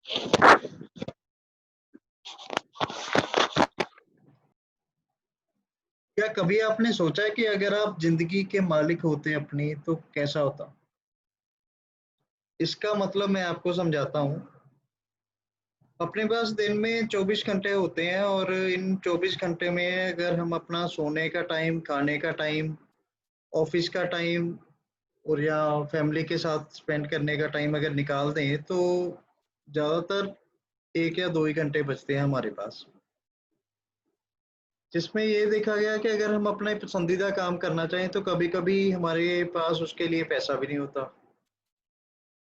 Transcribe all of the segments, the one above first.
क्या कभी आपने सोचा है कि अगर आप जिंदगी के मालिक होते अपनी तो कैसा होता? इसका मतलब मैं आपको समझाता हूँ। अपने पास दिन में 24 घंटे होते हैं और इन 24 घंटे में अगर हम अपना सोने का टाइम, खाने का टाइम, ऑफिस का टाइम और या फैमिली के साथ स्पेंड करने का टाइम अगर निकाल दें तो ज़्यादातर 1 या 2 ही घंटे बचते हैं हमारे पास। जिसमें ये देखा गया कि अगर हम अपना पसंदीदा काम करना चाहें तो कभी-कभी हमारे पास उसके लिए पैसा भी नहीं होता।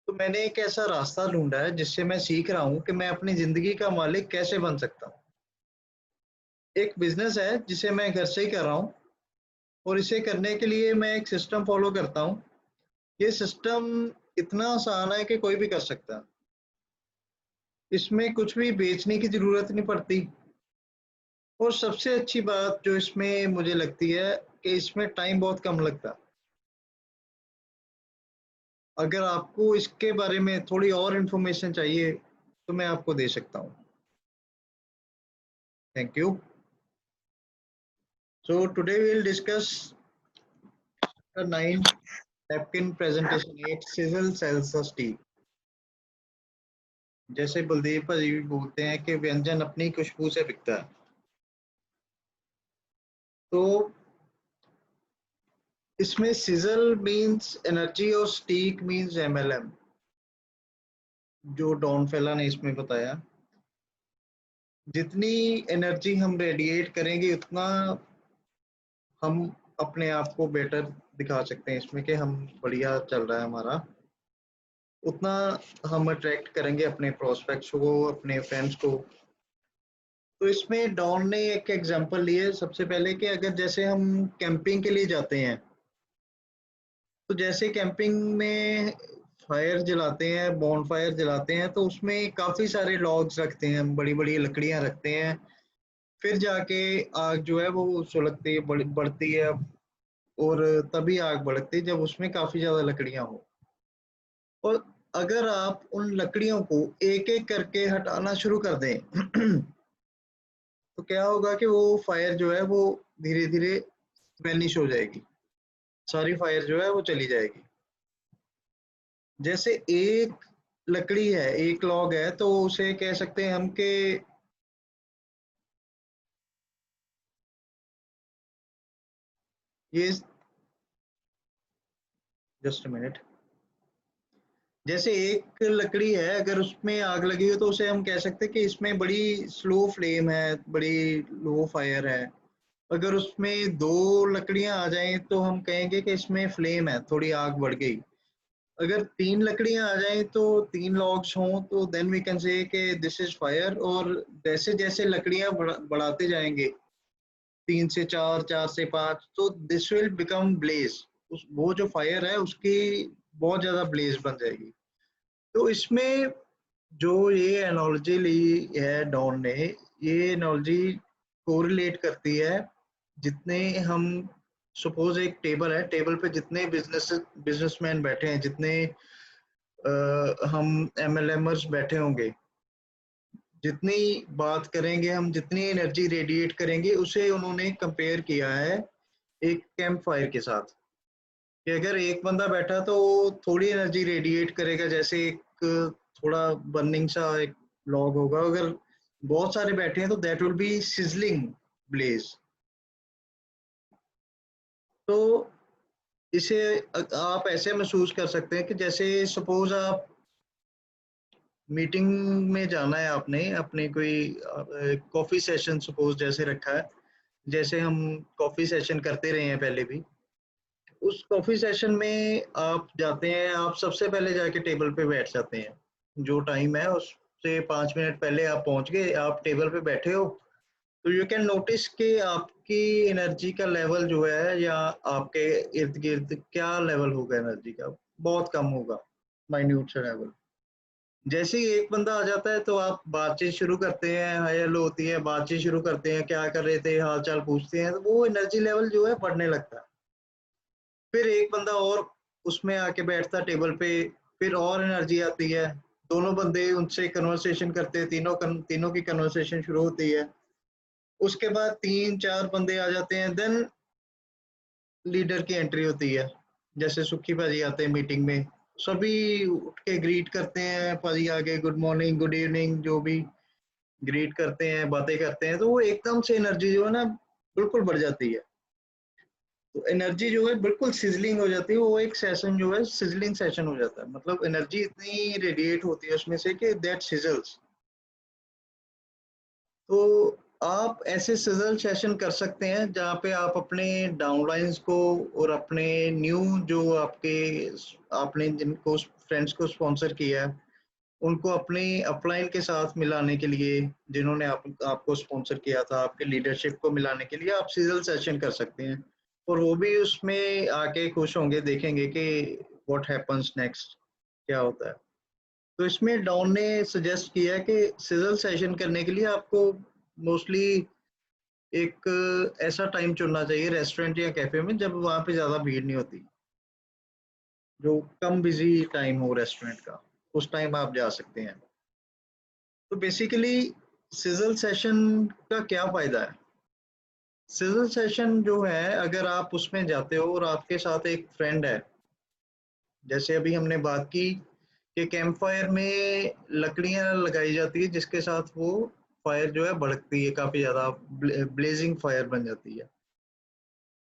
तो मैंने एक ऐसा रास्ता ढूँढा है जिससे मैं सीख रहा हूँ कि मैं अपनी ज़िंदगी का मालिक कैसे बन सकता हूँ। एक बिज़नेस है जिसे मैं घर से ही कर रहा हूँ और इसे करने के लिए मैं एक सिस्टम फ़ॉलो करता हूँ। ये सिस्टम इतना आसान है कि कोई भी कर सकता है। इसमें कुछ भी बेचने की ज़रूरत नहीं पड़ती और सबसे अच्छी बात जो इसमें मुझे लगती है कि इसमें टाइम बहुत कम लगता है। अगर आपको इसके बारे में थोड़ी और इन्फॉर्मेशन चाहिए तो मैं आपको दे सकता हूँ। Thank you. So today we will discuss the 9 napkin presentation 8 sizzle salsa tea। जैसे बलदेव भाजी भी बोलते हैं कि व्यंजन अपनी खुशबू से बिकता है। तो इसमें सिजल मींस एनर्जी और स्टीक मींस एमएलएम, जो डॉन फेला ने इसमें बताया। जितनी एनर्जी हम रेडिएट करेंगे उतना हम अपने आप को बेटर दिखा सकते हैं इसमें कि हम बढ़िया चल रहा है हमारा, उतना हम अट्रैक्ट करेंगे अपने प्रोस्पेक्ट्स को, अपने फ्रेंड्स को। तो इसमें डॉन ने एक एग्जांपल लिए सबसे पहले कि अगर जैसे हम कैंपिंग के लिए जाते हैं तो जैसे कैंपिंग में फायर जलाते हैं, बॉन फायर जलाते हैं तो उसमें काफी सारे लॉग्स रखते हैं, हम बड़ी बड़ी लकड़ियां रखते हैं। फिर जाके आग जो है वो सुलगती है, बढ़ती है और तभी आग बढ़ती है जब उसमें काफी ज्यादा लकड़ियां हो। और अगर आप उन लकड़ियों को एक एक करके हटाना शुरू कर दें तो क्या होगा कि वो फायर जो है वो धीरे धीरे वैनिश हो जाएगी, सारी फायर जो है वो चली जाएगी। जैसे एक लकड़ी है, एक लॉग है तो उसे कह सकते हैं हम कि ये, जस्ट मिनट, जैसे एक लकड़ी है अगर उसमें आग लगी हो तो उसे हम कह सकते हैं कि इसमें बड़ी स्लो फ्लेम है, बड़ी लो फायर है। अगर उसमें दो लकड़ियां आ जाएं तो हम कहेंगे कि इसमें फ्लेम है, थोड़ी आग बढ़ गई। अगर तीन लकड़ियां आ जाएं तो तीन लॉग्स हों तो देन वी कैन से कि दिस इज फायर। और जैसे जैसे लकड़ियां बढ़ाते जाएंगे, तीन से चार, चार से पांच, तो दिस विल बिकम ब्लेज। उस वो जो फायर है उसकी बहुत ज्यादा ब्लेज बन जाएगी। तो इसमें जो ये एनोलॉजी ली है डॉन ने, ये एनोलॉजी कोरिलेट करती है। जितने हम, सपोज एक टेबल है, टेबल पे जितने बिजनेसमैन बैठे हैं, जितने हम एमएलएमर्स बैठे होंगे, जितनी बात करेंगे हम, जितनी एनर्जी रेडिएट करेंगे, उसे उन्होंने कंपेयर किया है एक कैंप फायर के साथ। कि अगर एक बंदा बैठा तो वो थोड़ी एनर्जी रेडिएट करेगा, जैसे एक थोड़ा बर्निंग सा एक लॉग होगा। अगर बहुत सारे बैठे हैं तो that will be sizzling blaze. तो इसे आप ऐसे महसूस कर सकते हैं कि जैसे सपोज आप मीटिंग में जाना है, आपने अपने कोई कॉफी सेशन सपोज जैसे रखा है, जैसे हम कॉफी सेशन करते रहे हैं पहले भी। उस कॉफी सेशन में आप जाते हैं, आप सबसे पहले जाके टेबल पे बैठ जाते हैं। जो टाइम है उससे 5 मिनट पहले आप पहुंच गए, आप टेबल पे बैठे हो, तो यू कैन नोटिस कि आपकी एनर्जी का लेवल जो है या आपके इर्द गिर्द क्या लेवल होगा एनर्जी का, बहुत कम होगा, माइन्यूट सा लेवल। जैसे ही एक बंदा आ जाता है तो आप बातचीत शुरू करते हैं, हाय हेलो होती है, बातचीत शुरू करते हैं, क्या कर रहे थे, हाल चाल पूछते हैं, तो वो एनर्जी लेवल जो है बढ़ने लगता है। फिर एक बंदा और उसमें आके बैठता है टेबल पे, फिर और एनर्जी आती है। दोनों बंदे उनसे कन्वर्सेशन करते हैं, तीनों की कन्वर्सेशन शुरू होती है। उसके बाद 3-4 बंदे आ जाते हैं, देन लीडर की एंट्री होती है। जैसे सुक्खी भाजी आते हैं मीटिंग में, सभी उठ के ग्रीट करते हैं, भाजी आके गुड मॉर्निंग, गुड इवनिंग, जो भी ग्रीट करते हैं, बातें करते हैं, तो वो एकदम से एनर्जी जो है ना बिल्कुल बढ़ जाती है। तो एनर्जी जो है बिल्कुल सिजलिंग हो जाती है, वो एक सेशन जो है सिजलिंग सेशन हो जाता है, मतलब एनर्जी इतनी रेडिएट होती है उसमें से कि दैट सिजल्स। तो आप ऐसे सिजल सेशन कर सकते हैं जहाँ पे आप अपने डाउनलाइंस को और अपने न्यू जो आपके आपने जिनको फ्रेंड्स को स्पॉन्सर किया है, उनको अपने अपलाइन के साथ मिलाने के लिए, जिन्होंने आपको स्पॉन्सर किया था, आपके लीडरशिप को मिलाने के लिए आप सिजल सेशन कर सकते हैं। और वो भी उसमें आके खुश होंगे, देखेंगे कि व्हाट हैपेंस नेक्स्ट, क्या होता है। तो इसमें डॉन ने सजेस्ट किया कि सिजल सेशन करने के लिए आपको मोस्टली एक ऐसा टाइम चुनना चाहिए रेस्टोरेंट या कैफे में जब वहाँ पे ज़्यादा भीड़ नहीं होती, जो कम बिजी टाइम हो रेस्टोरेंट का, उस टाइम आप जा सकते हैं। तो बेसिकली सिजल सेशन का क्या फ़ायदा है? सिजल सेशन जो है, अगर आप उसमें जाते हो और आपके साथ एक फ्रेंड है, जैसे अभी हमने बात की कि कैंप फायर में लकड़ियाँ लगाई जाती है जिसके साथ वो फायर जो है भड़कती है, काफ़ी ज़्यादा ब्लेजिंग फायर बन जाती है।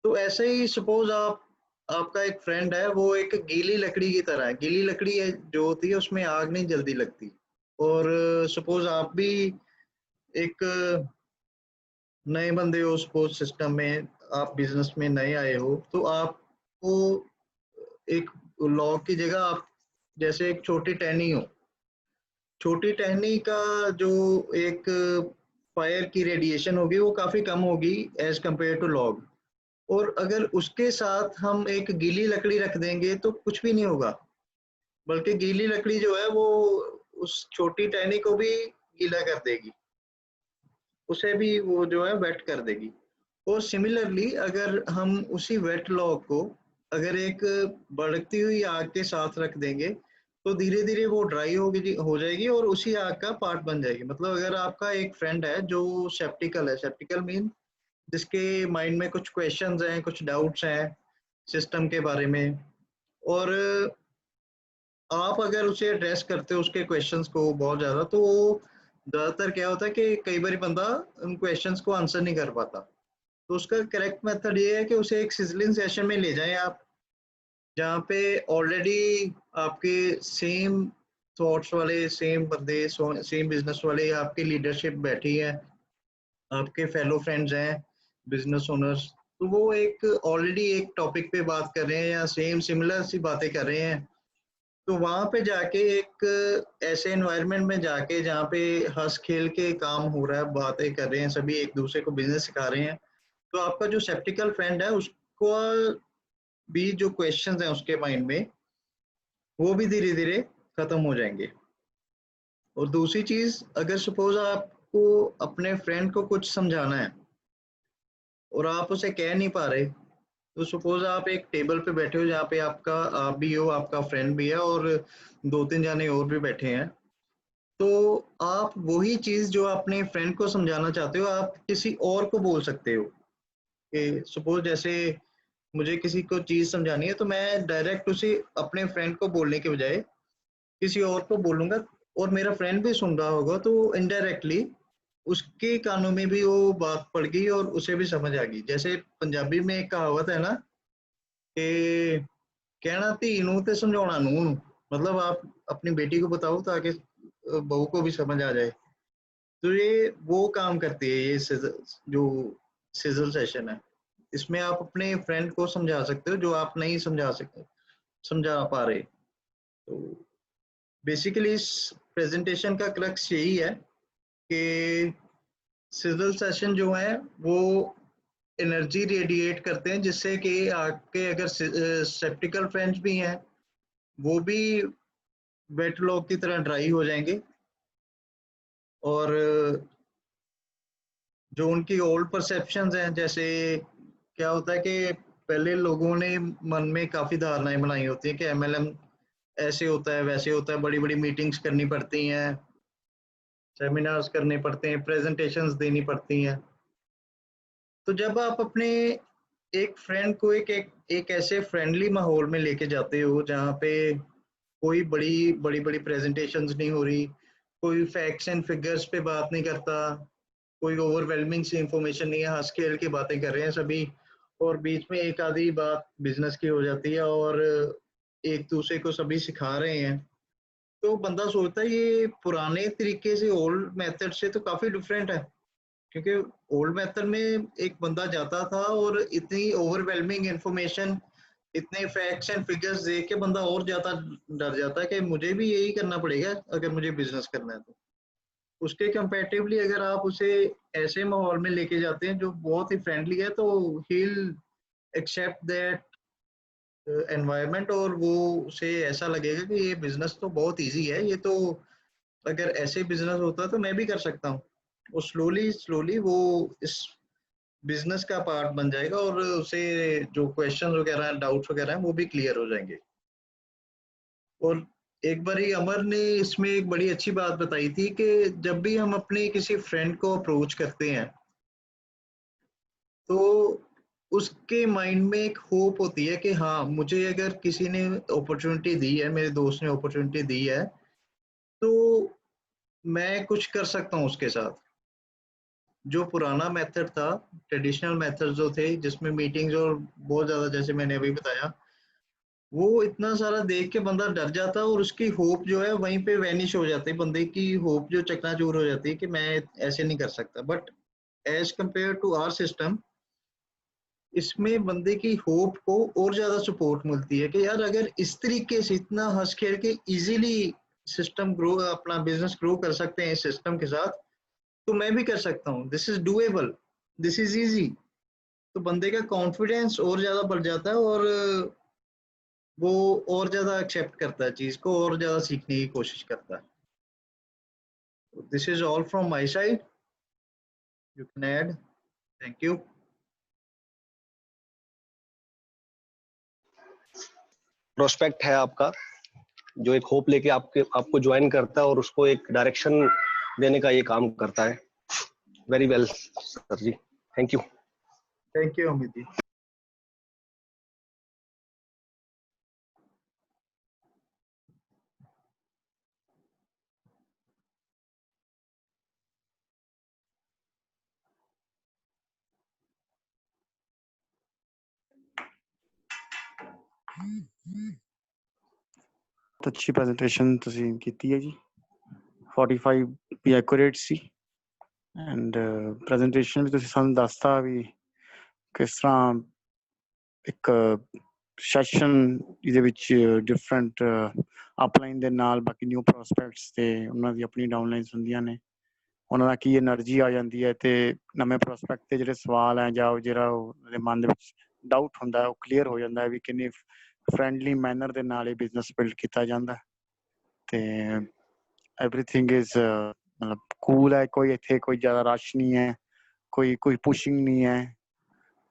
तो ऐसे ही सपोज़ आपका एक फ्रेंड है, वो एक गीली लकड़ी की तरह है। गीली लकड़ी है जो होती है उसमें आग नहीं जल्दी लगती। और सपोज़ आप भी एक नए बंदे हो सपोज़ सिस्टम में, आप बिज़नेस में नए आए हो, तो आपको एक लॉग की जगह आप जैसे एक छोटी टहनी हो, छोटी टहनी का जो एक फायर की रेडिएशन होगी वो काफ़ी कम होगी एज़ कम्पेयर टू लॉग। और अगर उसके साथ हम एक गीली लकड़ी रख देंगे तो कुछ भी नहीं होगा, बल्कि गीली लकड़ी जो है वो उस छोटी टहनी को भी गीला कर देगी, उसे भी वो जो है वेट कर देगी। और सिमिलरली अगर हम उसी वेट लॉग को अगर एक भड़कती हुई आग के साथ रख देंगे, तो धीरे-धीरे वो ड्राई होगी हो जाएगी और उसी आग का पार्ट बन जाएगी। मतलब अगर आपका एक फ्रेंड है जो स्केप्टिकल है, स्केप्टिकल मीन जिसके माइंड में कुछ क्वेश्चंस हैं, कुछ डाउट्स हैं सिस्टम के बारे में, और आप अगर उसे एड्रेस करते हो उसके क्वेश्चंस को बहुत ज़्यादा, तो वो ज़्यादातर क्या होता है कि कई बारी बंदा उन क्वेश्चंस को आंसर नहीं कर पाता। तो उसका करेक्ट मेथड ये है कि उसे एक सिजलिंग सेशन में ले जाएँ आप, जहाँ पे ऑलरेडी आपके सेम थॉट्स वाले, सेम बंदे, सेम बिज़नेस वाले आपकी लीडरशिप बैठी है, आपके फेलो फ्रेंड्स हैं, बिज़नेस ओनर्स। तो वो एक ऑलरेडी एक टॉपिक पे बात कर रहे हैं या सेम सिमिलर सी बातें कर रहे हैं। तो वहाँ पे जाके एक ऐसे एनवायरनमेंट में जाके जहाँ पे हँस-खेल के काम हो रहा है, बातें कर रहे हैं, सभी एक-दूसरे को बिज़नेस सिखा रहे हैं, तो आपका जो स्केप्टिकल फ्रेंड है उसको भी जो क्वेश्चंस हैं उसके माइंड में, वो भी धीरे-धीरे खत्म हो जाएँगे। और दूसरी चीज़, अगर सपोज़ आपको अपने फ्रेंड को कुछ समझाना है और आप उसे कह नहीं पा रहे, तो सपोज़ आप एक टेबल पे बैठे हो जहाँ पे आप भी हो, आपका फ्रेंड भी है और 2-3 जने और भी बैठे हैं। तो आप वही चीज़ जो अपने फ्रेंड को समझाना चाहते हो, आप किसी और को बोल सकते हो। कि सपोज़ जैसे मुझे किसी को चीज़ समझानी है, तो मैं डायरेक्ट उसे अपने फ्रेंड को बोलने के बजाय किसी और को बोलूँगा और मेरा फ्रेंड भी सुन रहा होगा, तो इनडायरेक्टली उसके कानों में भी वो बात पड़ गई और उसे भी समझ आ गई। जैसे पंजाबी में एक कहावत है ना कि कहना धी नूं ते समझाउणा नूंह नूं। मतलब आप अपनी बेटी को बताओ ताकि बहू को भी समझ आ जाए। तो ये वो काम करती है, ये जो सिजल सेशन है। इसमें आप अपने फ्रेंड को समझा सकते हो जो आप नहीं समझा पा रहे। तो बेसिकली इस प्रेजेंटेशन का क्रक्स यही है कि सिजल सेशन जो है वो एनर्जी रेडिएट करते हैं जिससे कि आपके अगर सेप्टिकल फ्रेंड्स भी हैं, वो भी वेट लॉग की तरह ड्राई हो जाएंगे। और जो उनकी ओल्ड परसेप्शंस हैं, जैसे क्या होता है कि पहले लोगों ने मन में काफ़ी धारणाएँ बनाई होती हैं कि एमएलएम ऐसे होता है वैसे होता है, बड़ी बड़ी मीटिंग्स करनी पड़ती हैं, सेमिनार्स करने पड़ते हैं, प्रेजेंटेशंस देनी पड़ती हैं। तो जब आप अपने एक फ्रेंड को एक ऐसे फ्रेंडली माहौल में लेके जाते हो जहाँ पे कोई बड़ी प्रेजेंटेशंस नहीं हो रही, कोई फैक्ट्स एंड फिगर्स पे बात नहीं करता, कोई ओवरवेलमिंग सी इंफॉर्मेशन नहीं है, हंस खेल के बातें कर रहे हैं सभी, और बीच में एक आधी बात बिजनेस की हो जाती है और एक दूसरे को सभी सिखा रहे हैं, तो बंदा सोचता है ये पुराने तरीके से, ओल्ड मेथड से तो काफी डिफरेंट है। क्योंकि ओल्ड मेथड में एक बंदा जाता था और इतनी ओवरवेलमिंग इंफॉर्मेशन, इतने फैक्ट्स एंड फिगर्स देख के बंदा और ज्यादा डर जाता है कि मुझे भी यही करना पड़ेगा अगर मुझे बिजनेस करना है। तो उसके कंपैरेटिवली अगर आप उसे ऐसे माहौल में लेके जाते हैं जो बहुत ही फ्रेंडली है, तो he will accept that environment, और वो उसे ऐसा लगेगा कि ये बिजनेस तो बहुत इजी है, ये तो अगर ऐसे बिजनेस होता तो मैं भी कर सकता हूँ। और स्लोली स्लोली वो इस बिजनेस का पार्ट बन जाएगा और उसे जो क्वेश्चन वगैरह हैं, डाउट्स वगैरह हैं, वो भी क्लियर हो जाएंगे। और एक बार ही अमर ने इसमें एक बड़ी अच्छी बात बताई थी कि जब भी हम अपने किसी फ्रेंड को अप्रोच करते हैं तो उसके माइंड में एक होप होती है कि हाँ, मुझे अगर किसी ने अपॉर्चुनिटी दी है, मेरे दोस्त ने अपॉर्चुनिटी दी है, तो मैं कुछ कर सकता हूँ उसके साथ। जो पुराना मेथड था, ट्रेडिशनल मेथड जो थे जिसमें मीटिंग्स और बहुत ज्यादा, जैसे मैंने अभी बताया, वो इतना सारा देख के बंदा डर जाता है और उसकी होप जो है वहीं पे वैनिश हो जाती है, बंदे की होप जो चकनाचूर हो जाती है कि मैं ऐसे नहीं कर सकता। But as compare to our system, इसमें बंदे की होप को और ज्यादा सपोर्ट मिलती है कि यार अगर इस तरीके से इतना हंस खेल के इजीली सिस्टम ग्रो, अपना बिजनेस ग्रो कर सकते हैं इस सिस्टम के साथ, तो मैं भी कर सकता हूँ, this is doable, this is easy. तो बंदे का कॉन्फिडेंस और ज्यादा बढ़ जाता है और वो और ज्यादा एक्सेप्ट करता है चीज को और ज्यादा सीखने की कोशिश करता है। This is all from my side, you can add. Thank you. Prospect है आपका, जो एक होप लेके आपको ज्वाइन करता है और उसको एक डायरेक्शन देने का ये काम करता है। Very well sir ji, thank you. Thank you Amit ji. अच्छी प्रेजेंटेशन ਤੁਸੀਂ ਕੀਤੀ ਹੈ ਜੀ। 45 ਵੀ ਐਕੂਰੇਟ ਸੀ ਐਂਡ ਪ੍ਰੈਜੈਂਟੇਸ਼ਨ ਵੀ ਤੁਸੀਂ ਸਾਨੂੰ ਦੱਸਤਾ ਵੀ ਕਿਸ ਤਰ੍ਹਾਂ ਇੱਕ ਸੈਸ਼ਨ ਇਹਦੇ ਵਿੱਚ ਡਿਫਰੈਂਟ ਅਪਲਾਈਨ ਦੇ ਨਾਲ ਬਾਕੀ ਨਿਊ ਪ੍ਰੋਸਪੈਕਟਸ ਤੇ ਉਹਨਾਂ ਦੀ ਆਪਣੀ ਡਾਊਨਲਾਈਨਸ ਹੁੰਦੀਆਂ ਨੇ, ਉਹਨਾਂ ਦਾ ਕੀ એનર્ਜੀ ਆ ਜਾਂਦੀ ਹੈ ਤੇ ਨਵੇਂ ਪ੍ਰੋਸਪੈਕਟ ਤੇ ਜਿਹੜੇ ਸਵਾਲ ਹੈ ਜਾਂ ਜਿਹੜਾ ਉਹਦੇ ਮਨ ਦੇ ਵਿੱਚ ਡਾਊਟ ਹੁੰਦਾ ਉਹ ਕਲੀਅਰ ਹੋ ਜਾਂਦਾ ਹੈ ਵੀ ਕਿੰਨੀ ਫਰੈਂਡਲੀ ਮੈਨਰ ਦੇ ਨਾਲ ਇਹ ਬਿਜ਼ਨਸ ਬਿਲਡ ਕੀਤਾ ਜਾਂਦਾ ਤੇ एवरीथिंग इज मतलब कूल है, कोई इत्थे कोई ज़्यादा रश नहीं है, कोई पुशिंग नहीं है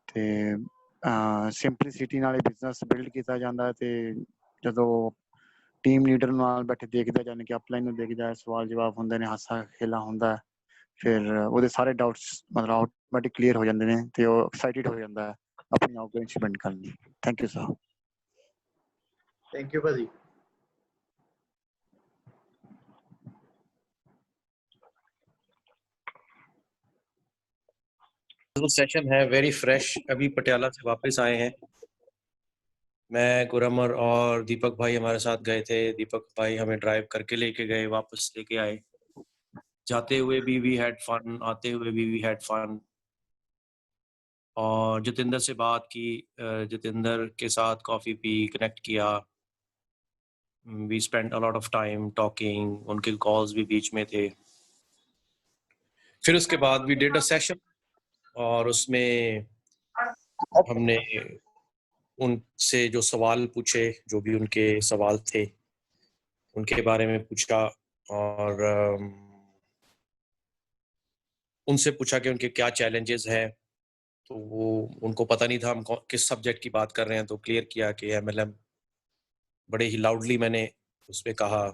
ते सिंपलिसिटी नाल बिजनेस बिल्ड किया जाता है। ते जदों टीम लीडर नाल बैठे देखदा जाने कि अपलाइन नूं देखदा है, सवाल जवाब हुंदे ने, हासा खेला हुंदा है, फिर ਉਹਦੇ ਸਾਰੇ डाउट्स मतलब ऑटोमेटिक क्लियर हो जाते हैं ते ਉਹ एक्साइटेड हो जाता है अपनी आउटलाइन स्पेंड करने। Thank you sir. Thank you भाजी। सेशन है वेरी फ्रेश, अभी पटियाला से वापस आए हैं। मैं गुरमर और दीपक भाई हमारे साथ गए थे, दीपक भाई हमें ड्राइव करके लेके गए, वापस लेके आए। जाते हुए भी वी हैड फन, आते हुए भी वी हैड फन। और जितेंद्र से बात की, जितेंद्र के साथ कॉफी पी, कनेक्ट किया, we spend a lot of time talking, उनके कॉल्स भी बीच में थे। फिर उसके बाद वी डिड अ सेशन और उसमें हमने उनसे जो सवाल पूछे, जो भी उनके सवाल थे उनके बारे में पूछा और उनसे पूछा कि उनके क्या चैलेंजेस हैं। तो वो उनको पता नहीं था हम किस सब्जेक्ट की बात कर रहे हैं, तो क्लियर किया कि एमएलएम बड़े ही लाउडली मैंने उसमें कहा,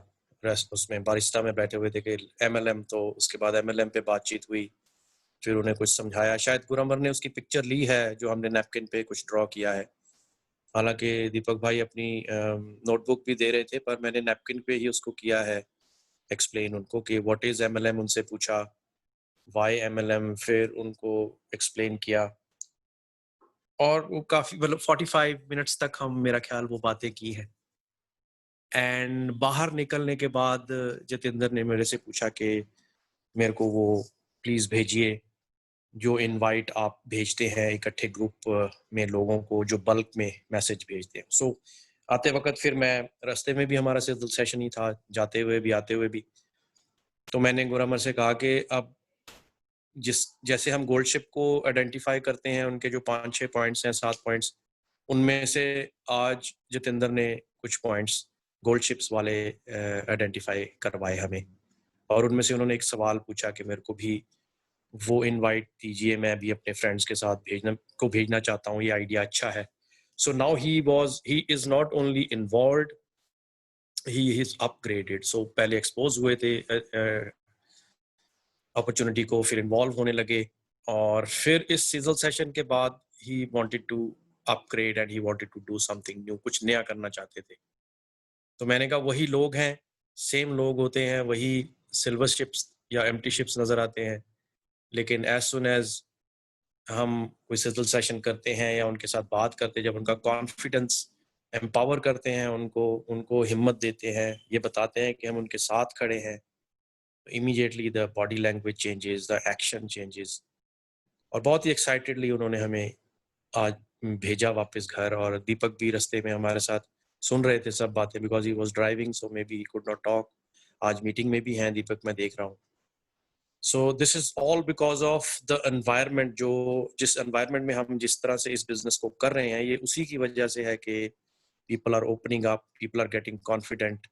उसमें बारिस्टा में बैठे हुए थे कि MLM, तो उसके बाद MLM पे बातचीत हुई, फिर उन्हें कुछ समझाया। शायद गुरमर ने उसकी पिक्चर ली है जो हमने नैपकिन पे कुछ ड्रॉ किया है, हालांकि दीपक भाई अपनी नोटबुक भी दे रहे थे, पर मैंने नैपकिन पे ही उसको किया है एक्सप्लेन उनको कि व्हाट इज MLM, उनसे पूछा वाई MLM, फिर उनको एक्सप्लेन किया, और वो काफी मतलब 45 मिनट्स तक हम, मेरा ख्याल, वो बातें की है। एंड बाहर निकलने के बाद जतिंदर ने मेरे से पूछा कि मेरे को वो प्लीज भेजिए जो इनवाइट आप भेजते हैं इकट्ठे ग्रुप में लोगों को जो बल्क में मैसेज भेजते हैं। सो आते वक्त फिर मैं रास्ते में भी हमारा सिर्फ सेशन ही था, जाते हुए भी आते हुए भी, तो मैंने गुरमर से कहा कि अब जैसे हम गोल्ड शिप को आइडेंटिफाई करते हैं, उनके जो 5-6 पॉइंट्स हैं, 7 पॉइंट्स, उनमें से आज जतिंदर ने कुछ पॉइंट्स गोल्ड शिप्स वाले आइडेंटिफाई करवाए हमें, और उनमें से उन्होंने एक सवाल पूछा कि मेरे को भी वो इनवाइट दीजिए, मैं भी अपने फ्रेंड्स के साथ भेजना चाहता हूँ, ये आइडिया अच्छा है। So now he is not only involved, he is upgraded. So पहले एक्सपोज हुए थे अपॉर्चुनिटी को, फिर इन्वॉल्व होने लगे, और फिर इस सीजल सेशन के बाद he wanted to upgrade and he wanted to do something new, कुछ नया करना चाहते थे। तो मैंने कहा वही लोग हैं, सेम लोग होते हैं, वही सिल्वर शिप्स या एम्प्टी शिप्स नजर आते हैं, लेकिन एज सुन एज हम कोई सिजल सेशन करते हैं या उनके साथ बात करते हैं, जब उनका कॉन्फिडेंस एम्पावर करते हैं, उनको हिम्मत देते हैं, ये बताते हैं कि हम उनके साथ खड़े हैं, immediately the body language changes, the action changes, और बहुत ही एक्साइटेडली उन्होंने हमें आज भेजा वापस घर। और दीपक भी रास्ते में हमारे साथ सुन रहे थे सब बातें, because he was driving, so may be he could not talk. आज मीटिंग में भी हैं दीपक, मैं देख रहा हूँ। So this is all because of the environment, जो जिस एनवायरनमेंट में हम जिस तरह से इस बिजनेस को कर रहे हैं, ये उसी की वजह से है कि people are opening up, people are getting confident,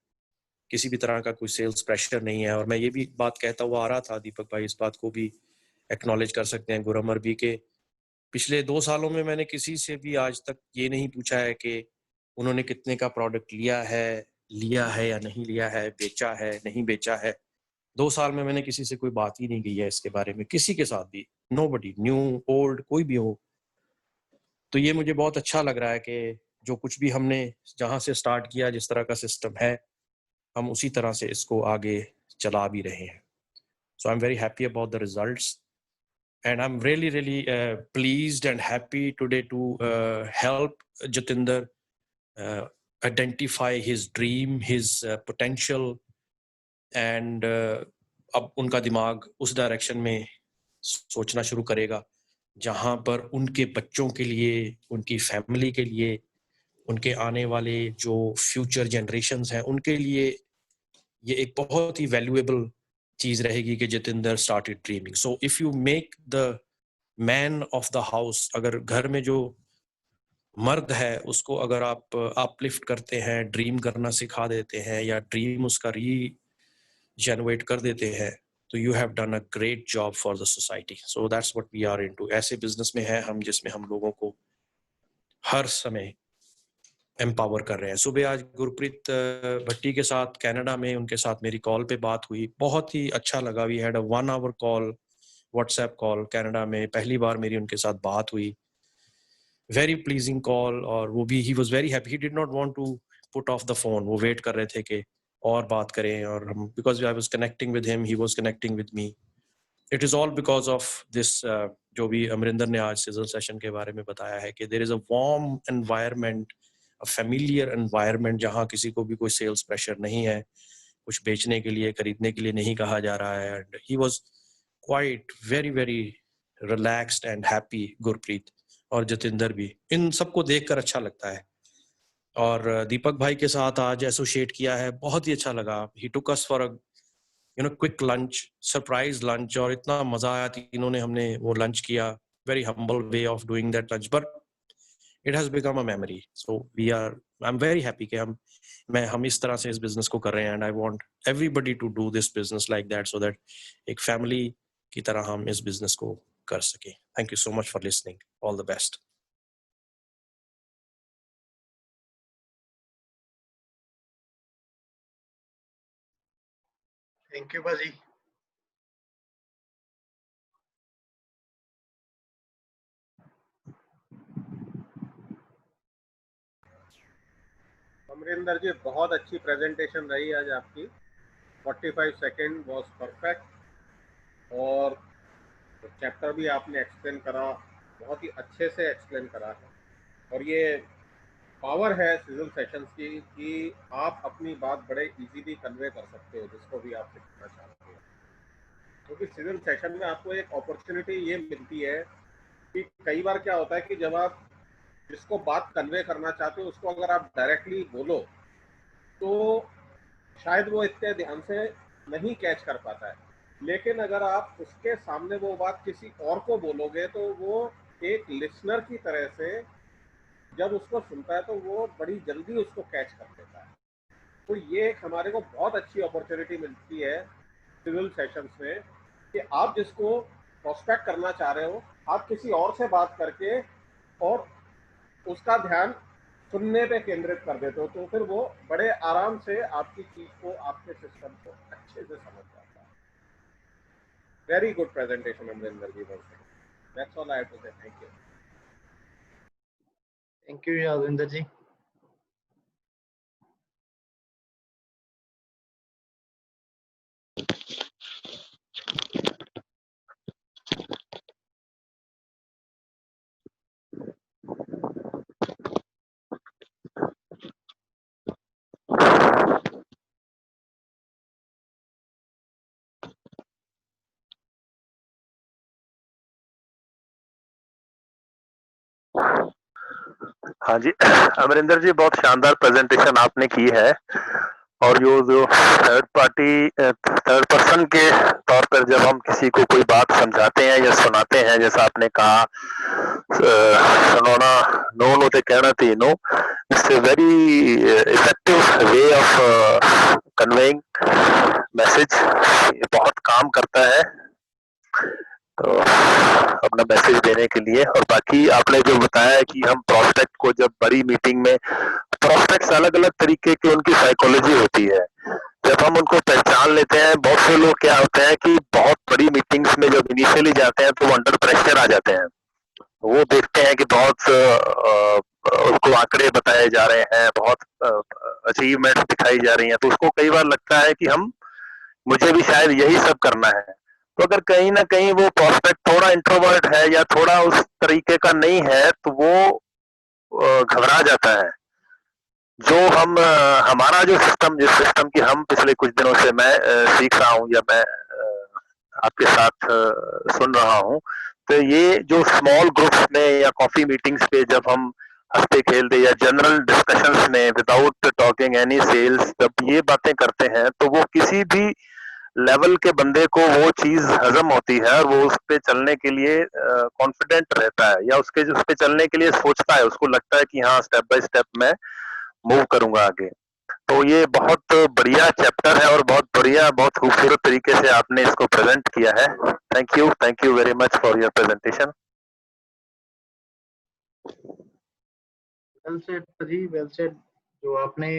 किसी भी तरह का कोई सेल्स प्रेशर नहीं है। और मैं ये भी बात कहता हुआ आ रहा था, दीपक भाई इस बात को भी एक्नॉलेज कर सकते हैं, गुरमर भी, के पिछले 2 सालों में मैंने किसी से भी आज तक ये नहीं पूछा है कि उन्होंने कितने का प्रोडक्ट लिया है या नहीं लिया है, बेचा है नहीं बेचा है। 2 साल में मैंने किसी से कोई बात ही नहीं की है इसके बारे में, किसी के साथ भी, नोबडी, न्यू ओल्ड कोई भी हो। तो ये मुझे बहुत अच्छा लग रहा है कि जो कुछ भी हमने जहाँ से स्टार्ट किया, जिस तरह का सिस्टम है, हम उसी तरह से इसको आगे चला भी रहे हैं। So I am very happy about the results, and I'm really pleased and happy today to help Jatinder identify his dream, his potential, and अब उनका दिमाग उस डायरेक्शन में सोचना शुरू करेगा जहां पर उनके बच्चों के लिए, उनकी फैमिली के लिए, उनके आने वाले जो फ्यूचर जनरेशंस हैं उनके लिए ये एक बहुत ही वैल्यूएबल चीज रहेगी कि Jatinder started dreaming. So if you make the man of the house, अगर घर में जो मर्द है उसको अगर आप अपलिफ्ट करते हैं, ड्रीम करना सिखा देते हैं, या ड्रीम उसका जनरेट कर देते हैं, तो you have done a great job for the society. So that's what we are into. ऐसे बिजनेस में है हम जिसमें हम लोगों को हर समय एम्पावर कर रहे हैं। सुबह आज गुरप्रीत भट्टी के साथ कनाडा में, उनके साथ मेरी कॉल पे बात हुई, बहुत ही अच्छा लगा। We had a 1 hour call, WhatsApp call Canada में, पहली बार मेरी उनके साथ बात हुई, वेरी प्लीजिंग कॉल। और वो भी, he was very happy, he did not want to put off the phone, वो वेट कर रहे थे कि और बात करें, और हम, because I was connecting with him, he was connecting with me. It is all because of this, जो भी अमरिंदर ने आज सिजल सेशन के बारे में बताया है कि there is a warm environment, a familiar environment, जहाँ किसी को भी कोई सेल्स प्रेशर नहीं है, कुछ बेचने के लिए, खरीदने के लिए नहीं कहा जा रहा है। And he was quite very relaxed and happy, Gurpreet और जतिंदर भी। इन सबको देखकर अच्छा लगता है। और दीपक भाई के साथ आज एसोसिएट किया है, बहुत ही अच्छा लगा। He took us for a quick lunch, surprise lunch, और इतना मजा आया, तीनों ने हमने वो लंच किया, very humble way of doing that lunch, but it has become a memory. So I am very happy कि हम इस तरह से इस बिजनेस को कर रहे हैं, and I want everybody to do this business like that, so that एक फैमिली की तरह हम इस बिजनेस को कर सके। Thank you so much for listening, all the best. Thank you भाजी। अमरिंदर जी, बहुत अच्छी प्रेजेंटेशन रही आज आपकी। 45 सेकेंड वॉज परफेक्ट, और चैप्टर भी आपने एक्सप्लेन करा, बहुत ही अच्छे से एक्सप्लेन करा है। और ये पावर है सिजल सेशंस की कि आप अपनी बात बड़े इजीली कन्वे कर सकते हो जिसको भी आप सीखना चाहते हो। क्योंकि सिजल सेशन में आपको एक अपॉर्चुनिटी ये मिलती है कि कई बार क्या होता है कि जब आप जिसको बात कन्वे करना चाहते हो उसको अगर आप डायरेक्टली बोलो तो शायद वो इतने ध्यान से नहीं कैच कर पाता है, लेकिन अगर आप उसके सामने वो बात किसी और को बोलोगे तो वो एक लिसनर की तरह से जब उसको सुनता है तो वो बड़ी जल्दी उसको कैच कर लेता है। तो ये एक हमारे को बहुत अच्छी अपॉर्चुनिटी मिलती है सिविल सेशंस में कि आप जिसको प्रोस्पेक्ट करना चाह रहे हो आप किसी और से बात करके और उसका ध्यान सुनने पे केंद्रित कर देते हो, तो फिर वो बड़े आराम से आपकी चीज को, आपके सिस्टम को अच्छे से समझ जाता है। Very good presentation Amarinder ji. That's all I have to say. Thank you. Thank you Yadvinder ji. हाँ जी अमरिंदर जी, बहुत शानदार प्रेजेंटेशन आपने की है। और जो थर्ड पर्सन के तौर पर जब हम किसी को कोई बात समझाते हैं या सुनाते हैं, जैसा आपने कहा सुनोना नोन होते कहना तीनों, it's a very effective way of conveying message. ये बहुत काम करता है तो अपना मैसेज देने के लिए। और बाकी आपने जो बताया कि हम प्रोस्पेक्ट को जब बड़ी मीटिंग में, प्रोस्पेक्ट्स अलग अलग तरीके की उनकी साइकोलॉजी होती है, जब हम उनको पहचान लेते हैं। बहुत से लोग क्या होते हैं कि बहुत बड़ी मीटिंग्स में जब इनिशियली जाते हैं तो वो अंडर प्रेशर आ जाते हैं, वो देखते हैं कि बहुत उसको आंकड़े बताए जा रहे हैं, बहुत अचीवमेंट्स दिखाई जा रही हैं, तो उसको कई बार लगता है कि मुझे भी शायद यही सब करना है। तो अगर कहीं ना कहीं वो प्रोस्पेक्ट थोड़ा इंट्रोवर्ट है या थोड़ा उस तरीके का नहीं है तो वो घबरा जाता है। जो हमारा जो सिस्टम, जिस सिस्टम की हम पिछले कुछ दिनों से मैं सीख रहा हूँ या मैं आपके साथ सुन रहा हूँ, तो ये जो स्मॉल ग्रुप्स में या कॉफी मीटिंग्स पे जब हम हंसते खेलते या जनरल डिस्कशंस में विदाउट टॉकिंग एनी सेल्स जब ये बातें करते हैं तो वो किसी भी लेवल के बंदे को वो चीज हजम होती है और वो उस पे चलने के लिए कॉन्फिडेंट रहता है, या उस पे चलने के लिए सोचता है, उसको लगता है कि हाँ स्टेप बाय स्टेप मैं मूव करूंगा आगे। तो ये बहुत बढ़िया चैप्टर है और बहुत बढ़िया, बहुत खूबसूरत तरीके से आपने इसको प्रेजेंट किया है। Thank you very much for your presentation. Well said जी, वेल सेड। जो आपने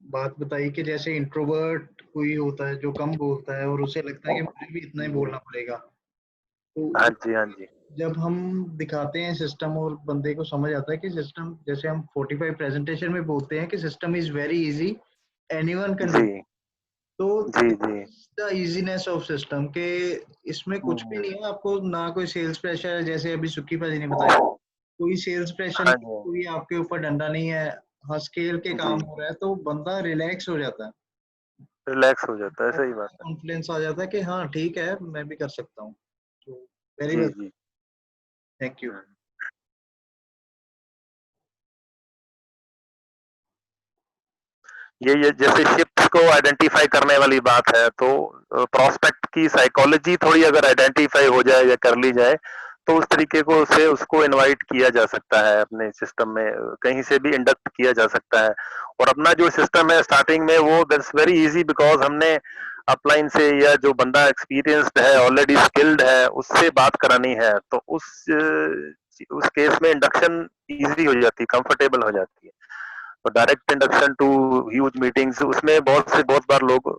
बात बताई कि जैसे इंट्रोवर्ट कोई होता है जो कम बोलता है और उसे लगता है कि मुझे भी इतना ही बोलना पड़ेगा, तो हाँ जी, हाँ जी। जब हम दिखाते हैं सिस्टम और बंदे को समझ आता है कि सिस्टम, जैसे हम 45 प्रेजेंटेशन में बोलते हैं कि system is very easy, anyone can do. जी तो जी जी। द इजीनेस ऑफ सिस्टम के इसमें कुछ भी नहीं है, आपको ना कोई सेल्स प्रेशर है, जैसे अभी सुक्की भाजी ने बताया, कोई सेल्स प्रेशर हाँ नहीं, जी कोई आपके ऊपर डंडा नहीं है, हाँ स्केल के काम जी, हो रहा है तो बंदा रिलैक्स हो जाता है, रिलैक्स हो जाता है, सही बात है। कॉन्फिडेंस आ जाता है कि हाँ ठीक है मैं भी कर सकता हूँ। तो वेरी जी वेल, जी। Thank you. ये जैसे शिफ्ट को आइडेंटिफाई करने वाली बात है, तो प्रोस्पेक्ट की साइकोलॉजी थोड़ी अगर आइडेंटिफाई हो जाए या कर ली जाए तो उस तरीके को से उसको इनवाइट किया जा सकता है अपने सिस्टम में, कहीं से भी इंडक्ट किया जा सकता है। और अपना जो सिस्टम है स्टार्टिंग में वो दैट्स वेरी इजी, बिकॉज हमने अपलाइन से या जो बंदा एक्सपीरियंस्ड है, ऑलरेडी स्किल्ड है, उससे बात करानी है, तो उस केस में इंडक्शन इजी हो जाती है, कंफर्टेबल हो जाती है। तो direct induction to huge meetings, उसमें बहुत बार लोग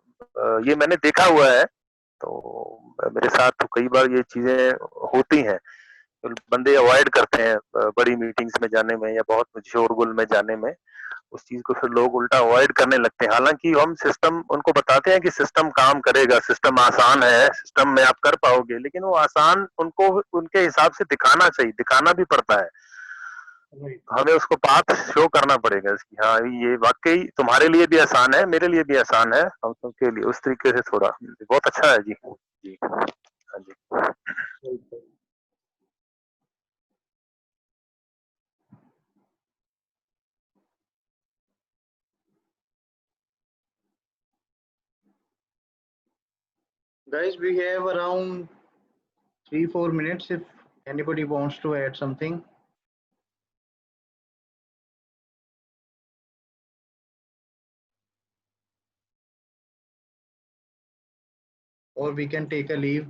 ये मैंने देखा हुआ है, तो मेरे साथ तो कई बार ये चीजें होती हैं, बंदे अवॉइड करते हैं बड़ी मीटिंग्स में जाने में या बहुत शोरगुल में जाने में, उस चीज को फिर लोग उल्टा अवॉइड करने लगते हैं। हालांकि हम सिस्टम उनको बताते हैं कि सिस्टम काम करेगा, सिस्टम आसान है, सिस्टम में आप कर पाओगे, लेकिन वो आसान उनको उनके हिसाब से दिखाना चाहिए, दिखाना भी पड़ता है। हमें उसको पाथ शो करना पड़ेगा इसकी, हाँ ये वाकई तुम्हारे लिए भी आसान है, मेरे लिए भी आसान है, हम सबके लिए उस तरीके से थोड़ा बहुत अच्छा है जी। जी हाँ जी। Guys, we have around 3-4 minutes if anybody wants to add something. Or we can take a leave.